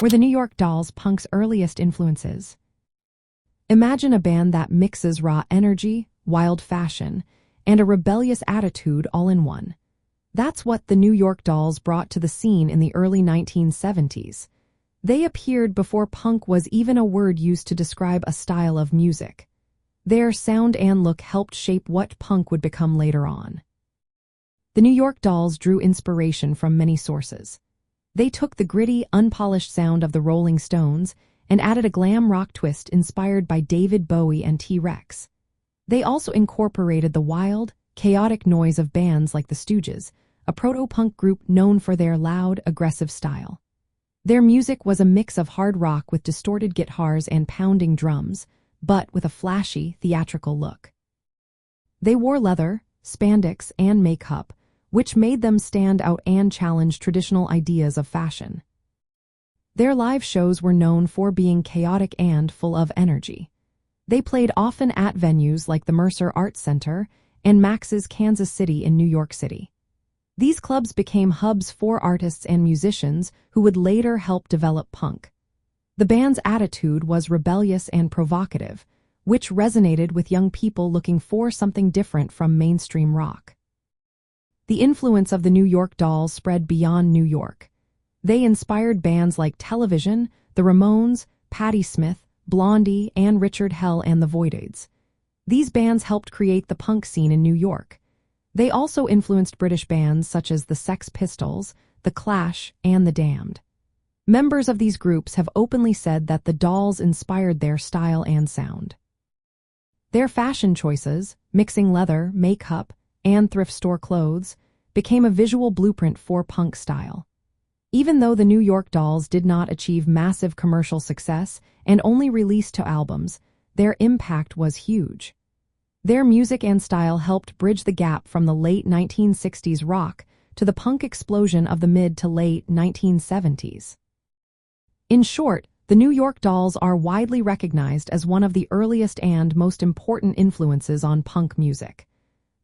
were the New York Dolls punk's earliest influences. Imagine a band that mixes raw energy, wild fashion, and a rebellious attitude all in one. That's what the New York Dolls brought to the scene in the early 1970s. They appeared before punk was even a word used to describe a style of music. Their sound and look helped shape what punk would become later on. The New York Dolls drew inspiration from many sources. They took the gritty, unpolished sound of the Rolling Stones and added a glam rock twist inspired by David Bowie and T-Rex. They also incorporated the wild, chaotic noise of bands like the Stooges, a proto-punk group known for their loud, aggressive style. Their music was a mix of hard rock with distorted guitars and pounding drums, but with a flashy, theatrical look. They wore leather, spandex, and makeup, which made them stand out and challenge traditional ideas of fashion. Their live shows were known for being chaotic and full of energy. They played often at venues like the Mercer Arts Center and Max's Kansas City in New York City. These clubs became hubs for artists and musicians who would later help develop punk. The band's attitude was rebellious and provocative, which resonated with young people looking for something different from mainstream rock. The influence of the New York Dolls spread beyond New York. They inspired bands like Television, the Ramones, Patti Smith, Blondie, and Richard Hell and the Voidoids. These bands helped create the punk scene in New York. They also influenced British bands such as the Sex Pistols, The Clash, and The Damned. Members of these groups have openly said that the Dolls inspired their style and sound. Their fashion choices, mixing leather, makeup, and thrift store clothes, became a visual blueprint for punk style. Even though the New York Dolls did not achieve massive commercial success and only released 2 albums, their impact was huge. Their music and style helped bridge the gap from the late 1960s rock to the punk explosion of the mid to late 1970s. In short, the New York Dolls are widely recognized as one of the earliest and most important influences on punk music.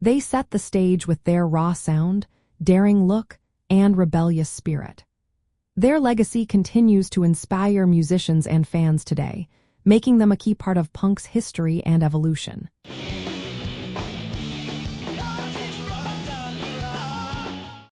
They set the stage with their raw sound, daring look, and rebellious spirit. Their legacy continues to inspire musicians and fans today, making them a key part of punk's history and evolution.